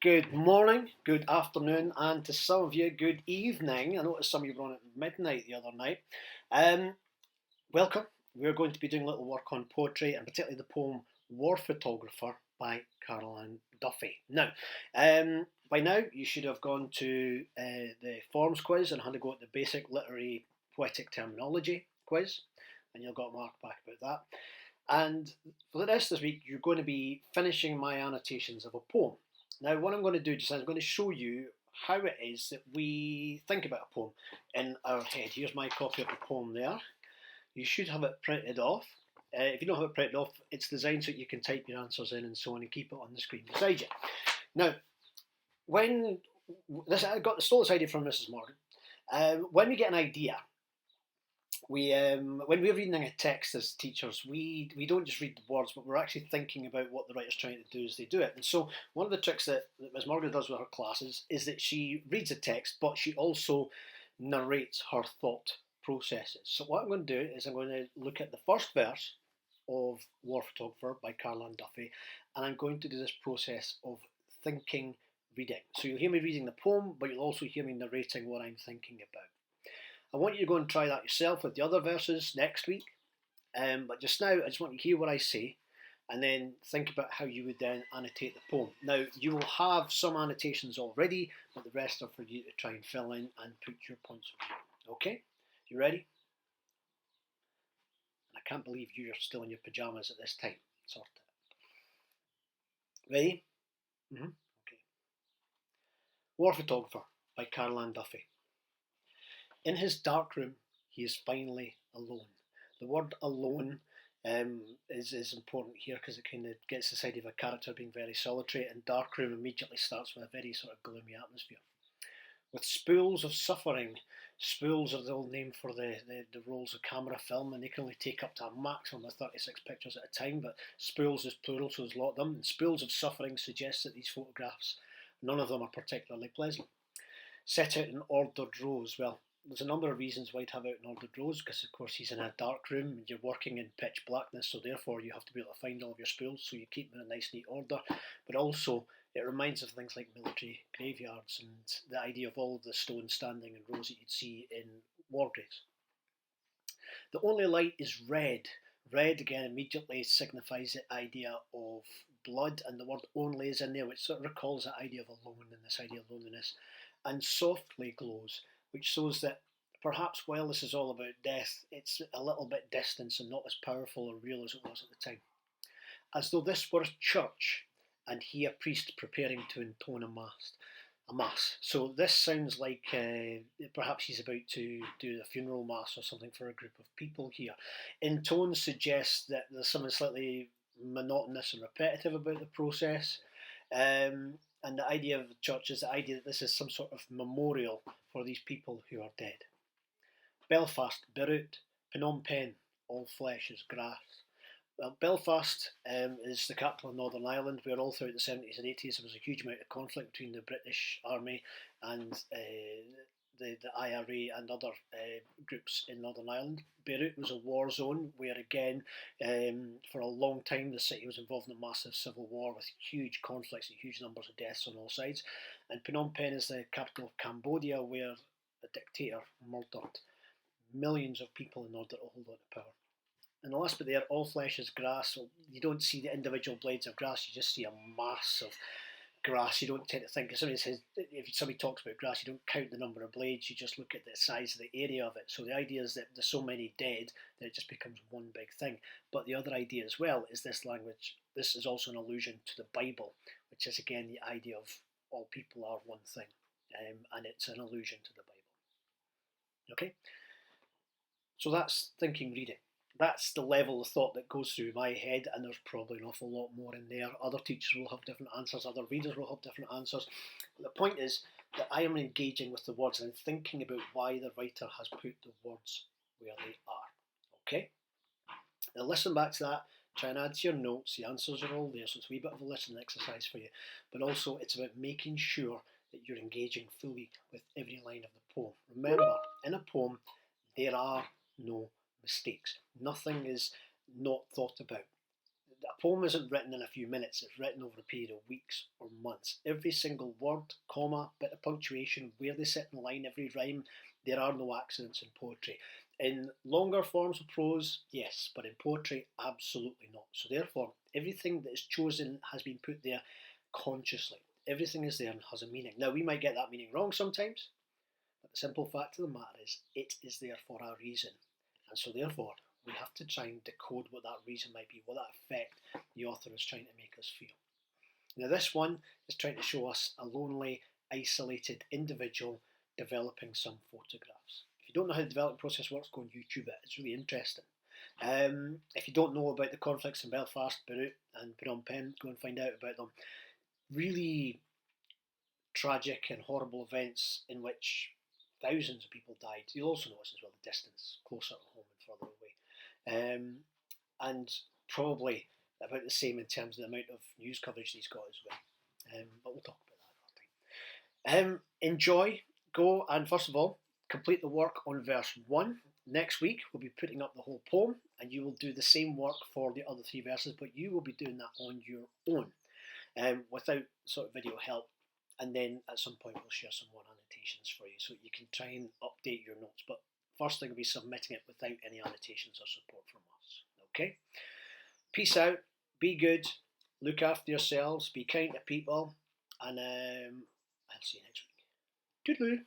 Good morning, good afternoon, and to some of you, good evening. I noticed some of you were on at midnight the other night. Um, Welcome. We're going to be doing a little work on poetry, and particularly the poem War Photographer by Caroline Duffy. By now, you should have gone to the forms quiz and had to go at the basic literary poetic terminology quiz, and you'll got a mark back about that. And for the rest of this week, you're going to be finishing my annotations of a poem. Now, what I'm going to do just now, I'm going to show you how it is that we think about a poem in our head. Here's my copy of the poem there. You should have it printed off. If you don't have it printed off, it's designed so that you can type your answers in and so on and keep it on the screen beside you. Now, I stole this idea from Mrs. Morgan. When we get an idea, when we're reading a text as teachers, we don't just read the words, but we're actually thinking about what the writer's trying to do as they do it. And so one of the tricks that Ms. Morgan does with her classes is that she reads a text, but she also narrates her thought processes. So what I'm going to do is I'm going to look at the first verse of War Photographer by Caroline Duffy, and I'm going to do this process of thinking, reading. So you'll hear me reading the poem, but you'll also hear me narrating what I'm thinking about. I want you to go and try that yourself with the other verses next week. But just now, I just want you to hear what I say and then think about how you would then annotate the poem. Now, you will have some annotations already, but the rest are for you to try and fill in and put your points of view. Okay? You ready? I can't believe you're still in your pyjamas at this time. Sort it. Ready? Okay. War Photographer by Caroline Duffy. In his dark room, he is finally alone. The word alone is important here because it kind of gets this idea of a character being very solitary, and dark room immediately starts with a very sort of gloomy atmosphere. With spools of suffering, spools are the old name for the rolls of camera film, and they can only take up to a maximum of 36 pictures at a time, but spools is plural, so there's a lot of them. And spools of suffering suggests that these photographs, none of them are particularly pleasant. Set out in ordered rows. Well, there's a number of reasons why you'd have out in ordered rows, because of course he's in a dark room and you're working in pitch blackness, so therefore you have to be able to find all of your spools, so you keep them in a nice neat order. But also it reminds of things like military graveyards and the idea of all of the stones standing in rows that you'd see in war graves. The only light is red. Red again immediately signifies the idea of blood, and the word only is in there, which sort of recalls that idea of alone and this idea of loneliness. And softly glows, which shows that perhaps while this is all about death, it's a little bit distant and not as powerful or real as it was at the time. As though this were a church, and he a priest preparing to intone a mass. So this sounds like perhaps he's about to do the funeral mass or something for a group of people here. Intone suggests that there's something slightly monotonous and repetitive about the process. And the idea of the church is the idea that this is some sort of memorial for these people who are dead. Belfast, Beirut, Phnom Penh, all flesh is grass. Well, Belfast is the capital of Northern Ireland, where all throughout the 70s and 80s there was a huge amount of conflict between the British Army and the IRA and other groups in Northern Ireland. Beirut was a war zone where, again, for a long time the city was involved in a massive civil war with huge conflicts and huge numbers of deaths on all sides. And Phnom Penh is the capital of Cambodia, where a dictator murdered millions of people in order to hold on to power. And the last bit there, all flesh is grass. So you don't see the individual blades of grass, you just see a mass of grass. You don't tend to think, if somebody talks about grass, you don't count the number of blades, you just look at the size of the area of it. So the idea is that there's so many dead that it just becomes one big thing. But the other idea as well is this language, this is also an allusion to the Bible, which is again the idea of all people are one thing, and it's an allusion to the Bible. Okay? So that's thinking, reading. That's the level of thought that goes through my head, and there's probably an awful lot more in there. Other teachers will have different answers, other readers will have different answers. But the point is that I am engaging with the words and thinking about why the writer has put the words where they are. Okay? Now listen back to that, try and add to your notes. The answers are all there, so it's a wee bit of a listening exercise for you. But also it's about making sure that you're engaging fully with every line of the poem. Remember, in a poem, there are no mistakes. Nothing is not thought about. A poem isn't written in a few minutes, it's written over a period of weeks or months. Every single word, comma, bit of punctuation, where they sit in the line, every rhyme, there are no accidents in poetry. In longer forms of prose, yes, but in poetry, absolutely not. So therefore, everything that is chosen has been put there consciously. Everything is there and has a meaning. Now, we might get that meaning wrong sometimes, but the simple fact of the matter is, it is there for a reason. And so therefore, we have to try and decode what that reason might be, what that effect the author is trying to make us feel. Now, this one is trying to show us a lonely, isolated individual developing some photographs. If you don't know how the development process works, go and YouTube it. It's really interesting. If you don't know about the conflicts in Belfast, Beirut, and Phnom Penh, go and find out about them. Really tragic and horrible events in which thousands of people died. You'll also notice as well the distance, closer to home and further away. And probably about the same in terms of the amount of news coverage he's got as well. But we'll talk about that another time. Enjoy, go, and first of all, complete the work on verse 1. Next week, we'll be putting up the whole poem, and you will do the same work for the other 3 verses, but you will be doing that on your own, without sort of video help. And then at some point, we'll share some more annotations for you so you can try and update your notes. But first thing, we'll be submitting it without any annotations or support from us. Okay? Peace out. Be good. Look after yourselves. Be kind to people. And I'll see you next week. Toodaloo.